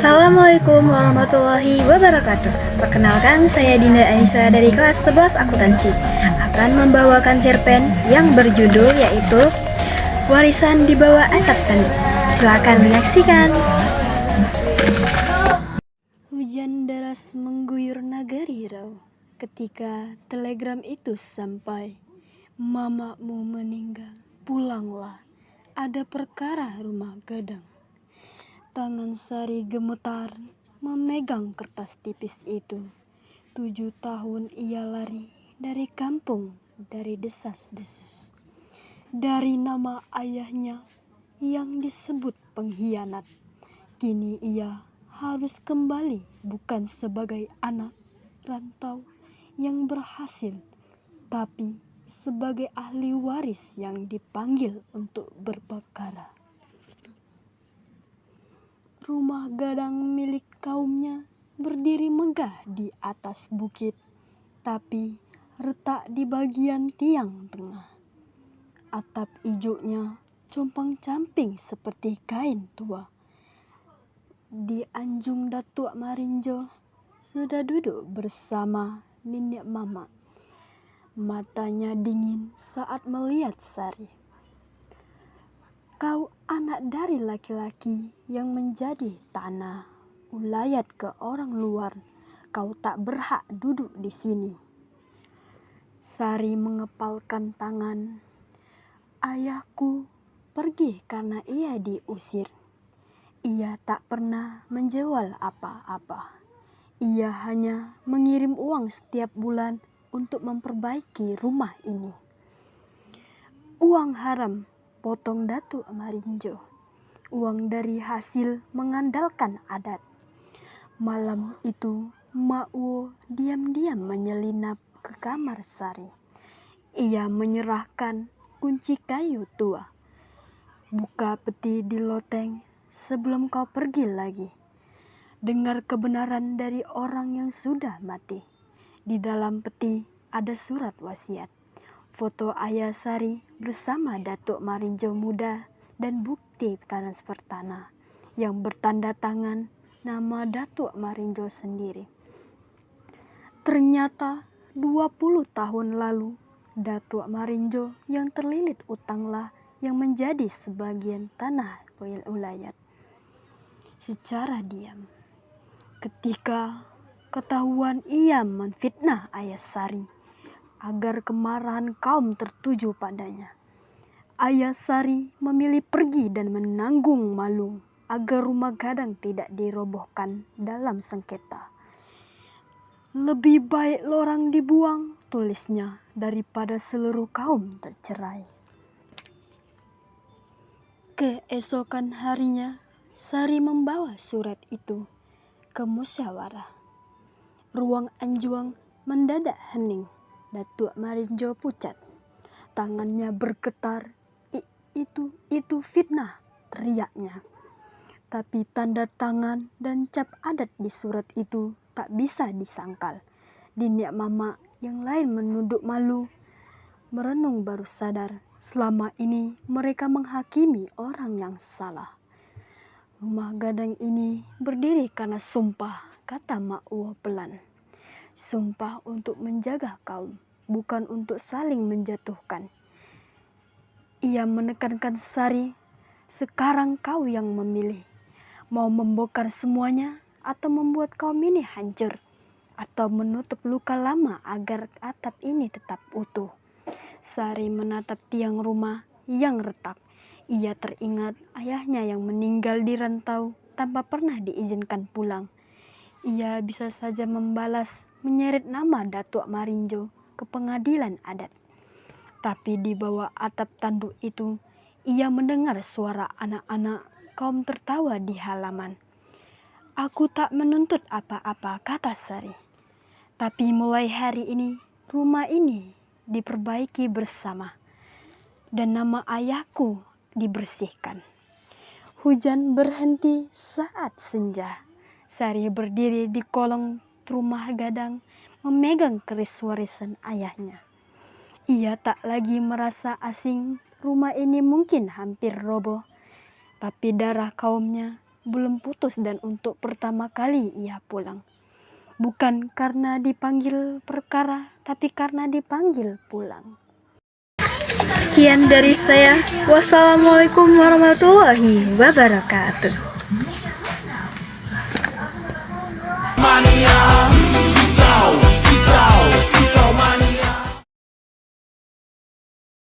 Assalamualaikum warahmatullahi wabarakatuh. Perkenalkan, saya Dinda Aisyah dari kelas 11 akuntansi akan membawakan cerpen yang berjudul yaitu Warisan di Bawah Atap Tanduk. Silakan menyaksikan. Hujan deras mengguyur nagari Rau. Ketika telegram itu sampai, mamamu meninggal, pulanglah, ada perkara rumah gadang. Tangan Sari gemetar memegang kertas tipis itu. 7 tahun ia lari dari kampung, dari desas-desus, dari nama ayahnya yang disebut pengkhianat. Kini ia harus kembali bukan sebagai anak rantau yang berhasil, tapi sebagai ahli waris yang dipanggil untuk berperkara. Rumah gadang milik kaumnya berdiri megah di atas bukit, tapi retak di bagian tiang tengah. Atap ijonya compang-camping seperti kain tua. Di anjung Datuk Marinjo sudah duduk bersama nenek mama. Matanya dingin saat melihat Sari. Kau anak dari laki-laki yang menjadi tanah ulayat ke orang luar. Kau tak berhak duduk di sini. Sari mengepalkan tangan. Ayahku pergi karena ia diusir. Ia tak pernah menjual apa-apa. Ia hanya mengirim uang setiap bulan untuk memperbaiki rumah ini. Uang haram, potong Datuk Marinjo. Uang dari hasil mengandalkan adat. Malam itu, Mak Wo diam-diam menyelinap ke kamar Sari. Ia menyerahkan kunci kayu tua. Buka peti di loteng sebelum kau pergi lagi. Dengar kebenaran dari orang yang sudah mati. Di dalam peti ada surat wasiat. Foto ayah Sari bersama Datuk Marinjo muda dan bukti transfer tanah yang bertanda tangan nama Datuk Marinjo sendiri. Ternyata 20 tahun lalu Datuk Marinjo yang terlilit utanglah yang menjadi sebagian tanah ulayat. Secara diam, ketika ketahuan ia menfitnah ayah Sari, agar kemarahan kaum tertuju padanya, ayah Sari memilih pergi dan menanggung malu agar rumah gadang tidak dirobohkan dalam sengketa. Lebih baik lorang dibuang, tulisnya, daripada seluruh kaum tercerai. Keesokan harinya, Sari membawa surat itu ke musyawarah. Ruang anjuang mendadak hening. Datuk Marinjo pucat. Tangannya bergetar. Itu fitnah, teriaknya. Tapi tanda tangan dan cap adat di surat itu tak bisa disangkal. Nenek mama yang lain menunduk malu. Merenung baru sadar, selama ini mereka menghakimi orang yang salah. Rumah gadang ini berdiri karena sumpah, kata Mak Wo pelan. Sumpah untuk menjaga kaum, bukan untuk saling menjatuhkan. Ia menekankan Sari, sekarang kau yang memilih. Mau membongkar semuanya atau membuat kaum ini hancur. Atau menutup luka lama agar atap ini tetap utuh. Sari menatap tiang rumah yang retak. Ia teringat ayahnya yang meninggal di rantau tanpa pernah diizinkan pulang. Ia bisa saja membalas menyeret nama Datuk Marinjo ke pengadilan adat. Tapi di bawah atap tanduk itu, ia mendengar suara anak-anak kaum tertawa di halaman. Aku tak menuntut apa-apa, kata Sari. Tapi mulai hari ini, rumah ini diperbaiki bersama. Dan nama ayahku dibersihkan. Hujan berhenti saat senja. Sari berdiri di kolong rumah gadang, memegang keris warisan ayahnya. Ia tak lagi merasa asing. Rumah ini mungkin hampir roboh, tapi darah kaumnya belum putus dan untuk pertama kali ia pulang. Bukan karena dipanggil perkara, tapi karena dipanggil pulang. Sekian dari saya. Wassalamualaikum warahmatullahi wabarakatuh.